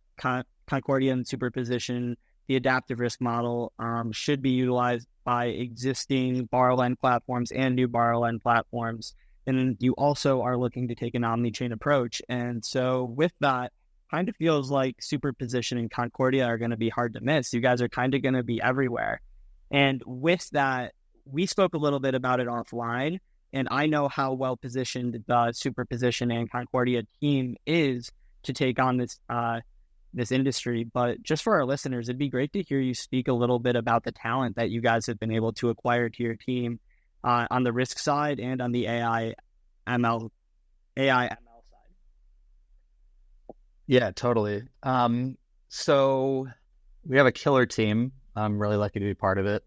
Concordia and Superposition, the adaptive risk model, should be utilized by existing borrow-lend platforms and new borrow-lend platforms. And you also are looking to take an omni-chain approach. And so with that, kind of feels like Superposition and Concordia are going to be hard to miss. You guys are kind of going to be everywhere. And with that, we spoke a little bit about it offline, and I know how well positioned the Superposition and Concordia team is to take on this industry. But just for our listeners, it'd be great to hear you speak a little bit about the talent that you guys have been able to acquire to your team on the risk side and on the AI ML side. Yeah, totally. So we have a killer team. I'm really lucky to be part of it.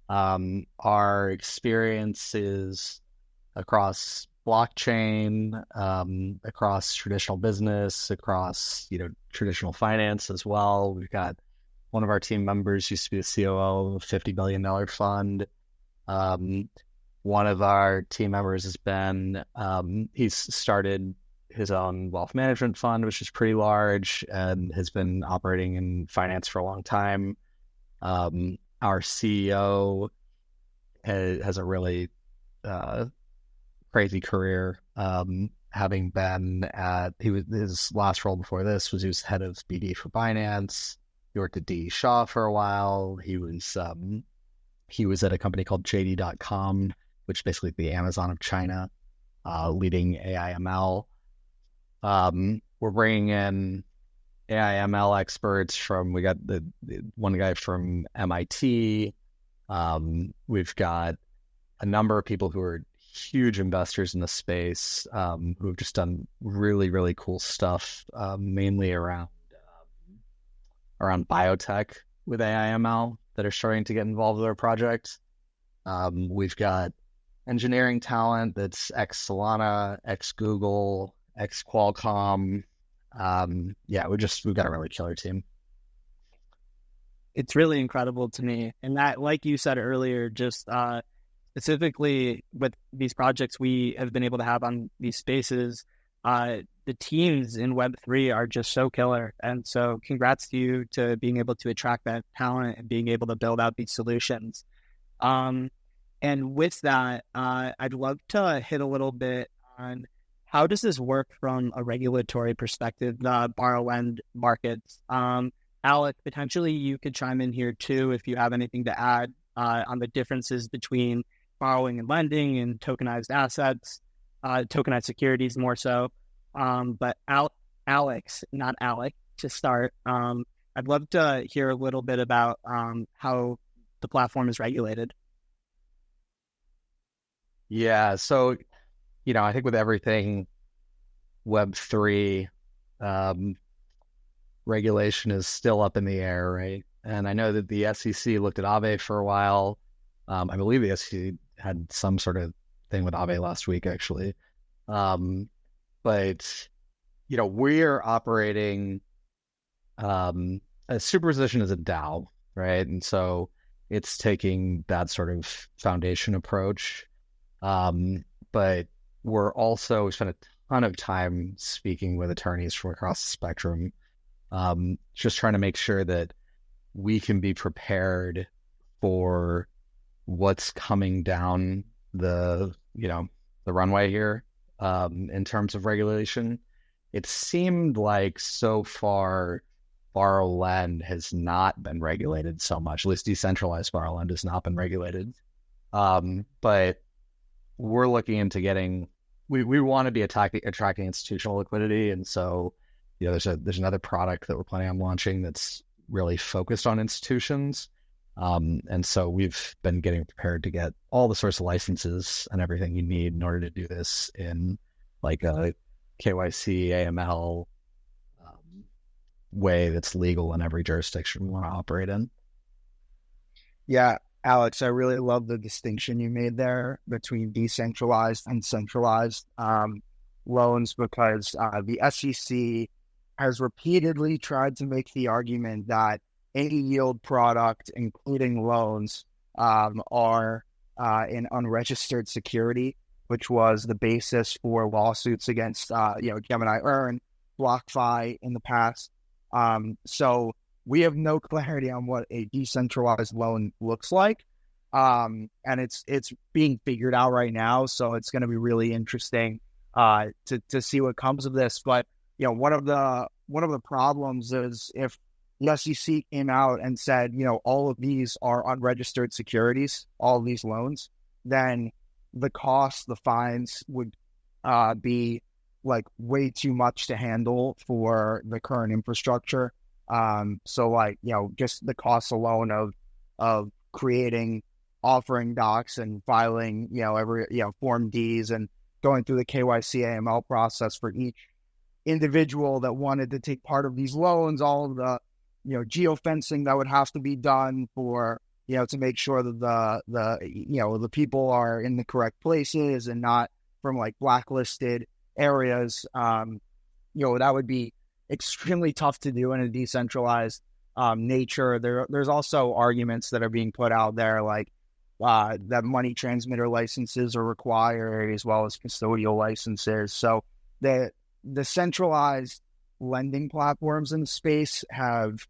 Our experience is across blockchain, across traditional business, across, traditional finance as well. We've got one of our team members used to be the COO of a $50 billion fund. One of our team members has been, he's started his own wealth management fund, which is pretty large, and has been operating in finance for a long time. Our CEO has a really crazy career, having been his last role before this was he was head of BD for Binance. He worked at D. Shaw for a while. He was at a company called JD.com, which is basically the Amazon of China, leading AI ML. We're bringing in AI ML experts we got the one guy from MIT. We've got a number of people who are huge investors in the space, who have just done really, really cool stuff, mainly around biotech with AI ML that are starting to get involved with our project. We've got engineering talent that's ex-Solana, ex-Google, ex-Qualcomm. We've got a really killer team. It's really incredible to me. And that, like you said earlier, just specifically with these projects we have been able to have on these spaces, the teams in Web3 are just so killer. And so congrats to you to being able to attract that talent and being able to build out these solutions. And with that, I'd love to hit a little bit on how does this work from a regulatory perspective, the borrow-lend markets. Alec, potentially you could chime in here too if you have anything to add on the differences between borrowing and lending and tokenized assets, tokenized securities more so. But Alex, not Alec, to start, I'd love to hear a little bit about how the platform is regulated. Yeah, so, I think with everything Web3, regulation is still up in the air, right? And I know that the SEC looked at Aave for a while. I believe the SEC had some sort of thing with Aave last week, actually. But, we're operating, a Superposition is a DAO, right? And so it's taking that sort of foundation approach. But we spent a ton of time speaking with attorneys from across the spectrum, just trying to make sure that we can be prepared for what's coming down the runway here, in terms of regulation. It seemed like so far borrow lend has not been regulated so much. At least decentralized borrow lend has not been regulated. But we're looking into we want to be attracting institutional liquidity, and so there's another product that we're planning on launching that's really focused on institutions. And so we've been getting prepared to get all the sorts of licenses and everything you need in order to do this in like a KYC, AML way that's legal in every jurisdiction we want to operate in. Yeah, Alex, I really love the distinction you made there between decentralized and centralized. loans because the SEC has repeatedly tried to make the argument that any yield product, including loans, are an unregistered security, which was the basis for lawsuits against Gemini Earn, BlockFi in the past. So we have no clarity on what a decentralized loan looks like. And it's being figured out right now. So it's going to be really interesting to see what comes of this. But one of the problems is if the SEC came out and said, all of these are unregistered securities, all of these loans, then the cost, the fines would be like way too much to handle for the current infrastructure. So just the cost alone of creating offering docs and filing, every, Form Ds and going through the KYC AML process for each individual that wanted to take part of these loans, all of the, geofencing that would have to be done for, to make sure that the people are in the correct places and not from like blacklisted areas. That would be extremely tough to do in a decentralized nature. There's also arguments that are being put out there, like that money transmitter licenses are required as well as custodial licenses. So the centralized lending platforms in the space have,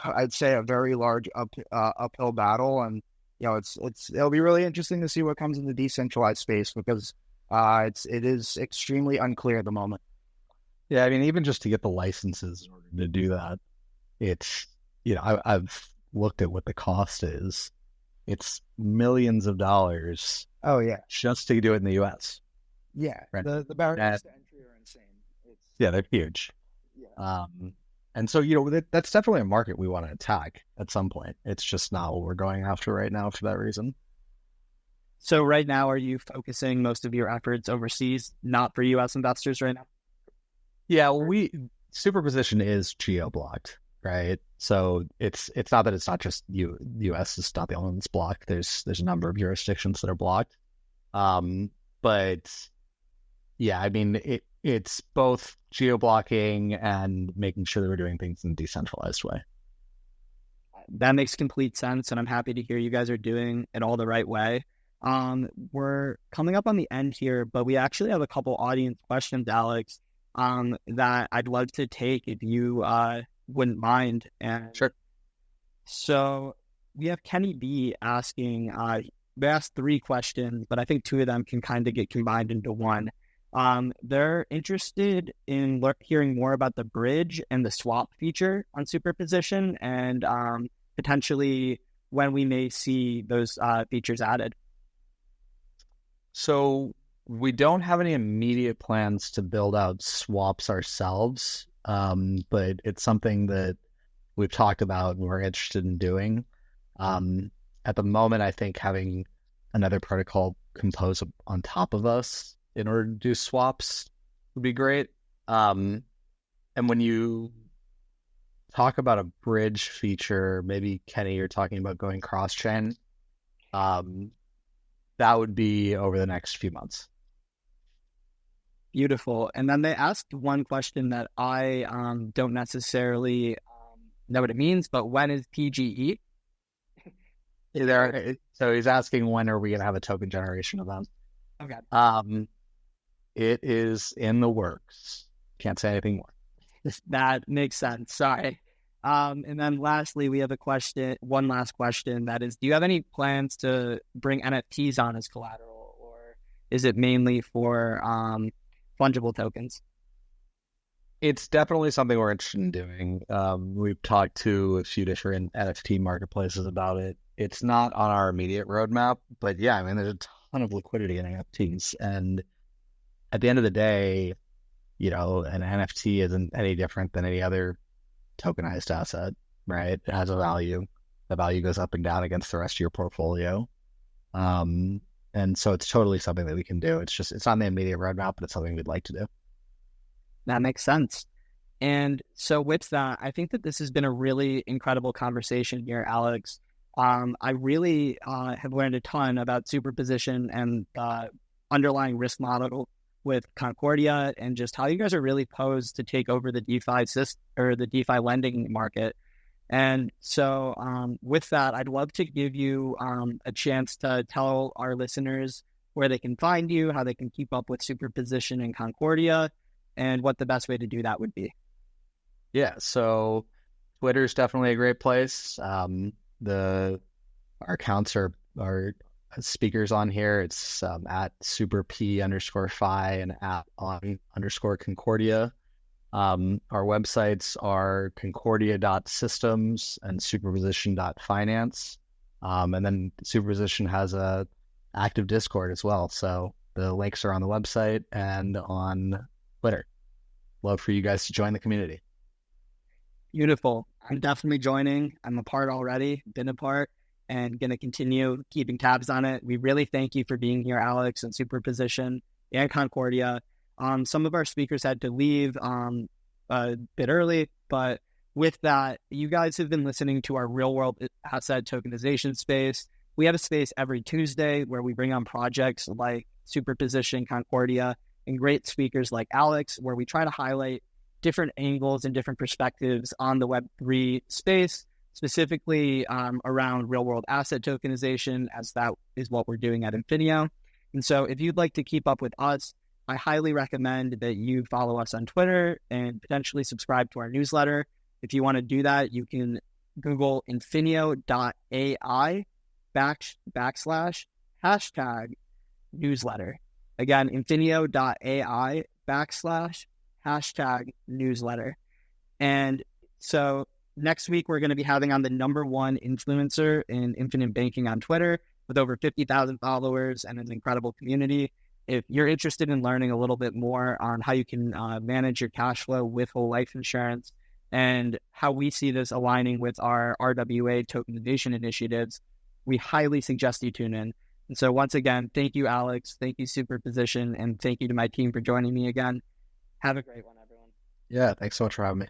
I'd say a very large uphill battle, and it'll be really interesting to see what comes in the decentralized space because it is extremely unclear at the moment. Yeah, I mean, even just to get the licenses in order to do that, it's I've looked at what the cost is. It's millions of dollars. Oh yeah, just to do it in the U.S. Yeah, right? The barriers to entry are insane. Yeah, they're huge. Yeah. And so that's definitely a market we want to attack at some point. It's just not what we're going after right now for that reason. So right now, are you focusing most of your efforts overseas, not for U.S. investors right now? Yeah, Superposition is geo-blocked, right? So it's not that it's not just U.S. is not the only one that's blocked. There's a number of jurisdictions that are blocked. But yeah, I mean, it's both geo-blocking and making sure that we're doing things in a decentralized way. That makes complete sense, and I'm happy to hear you guys are doing it all the right way. We're coming up on the end here, but we actually have a couple audience questions, Alex, that I'd love to take if you wouldn't mind. And sure. So we have Kenny B asking, they asked 3 questions, but I think 2 of them can kind of get combined into one. They're interested in hearing more about the bridge and the swap feature on Superposition and potentially when we may see those features added. So we don't have any immediate plans to build out swaps ourselves, but it's something that we've talked about and we're interested in doing. At the moment, I think having another protocol compose on top of us in order to do swaps would be great. And when you talk about a bridge feature, maybe Kenny, you're talking about going cross-chain. That would be over the next few months. Beautiful. And then they asked one question that I don't necessarily know what it means, but when is PGE? So he's asking when are we going to have a token generation event? Okay. It is in the works. Can't say anything more. That makes sense. Sorry. And then lastly, we have one last question. That is, do you have any plans to bring NFTs on as collateral, or is it mainly for fungible tokens? It's definitely something we're interested in doing. We've talked to a few different NFT marketplaces about it. It's not on our immediate roadmap, but yeah, I mean, there's a ton of liquidity in NFTs. And at the end of the day, an NFT isn't any different than any other tokenized asset, right? It has a value. The value goes up and down against the rest of your portfolio. And so it's totally something that we can do. It's on the immediate roadmap, but it's something we'd like to do. That makes sense. And so with that, I think that this has been a really incredible conversation here, Alex. I really have learned a ton about Superposition and underlying risk model with Concordia and just how you guys are really posed to take over the DeFi or the DeFi lending market. And so with that, I'd love to give you a chance to tell our listeners where they can find you, how they can keep up with Superposition and Concordia, and what the best way to do that would be. Yeah, so Twitter is definitely a great place. Our accounts are speakers on here. It's at superp_fi and at @on_Concordia. Our websites are concordia.systems and superposition.finance. And then Superposition has a active Discord as well. So the links are on the website and on Twitter. Love for you guys to join the community. Beautiful. I'm definitely joining. I'm a part already, been a part, and going to continue keeping tabs on it. We really thank you for being here, Alex, and Superposition and Concordia. Some of our speakers had to leave a bit early, but with that, you guys have been listening to our real-world asset tokenization space. We have a space every Tuesday where we bring on projects like Superposition, Concordia, and great speakers like Alex, where we try to highlight different angles and different perspectives on the Web3 space, specifically around real-world asset tokenization, as that is what we're doing at Infineo. And so if you'd like to keep up with us, I highly recommend that you follow us on Twitter and potentially subscribe to our newsletter. If you want to do that, you can Google infineo.ai / #newsletter. Again, infineo.ai / #newsletter. And so next week, we're going to be having on the #1 influencer in infinite banking on Twitter with over 50,000 followers and an incredible community. If you're interested in learning a little bit more on how you can manage your cash flow with whole life insurance and how we see this aligning with our RWA tokenization initiatives, we highly suggest you tune in. And so once again, thank you, Alex. Thank you, Superposition. And thank you to my team for joining me again. Have a great one, everyone. Yeah, thanks so much for having me.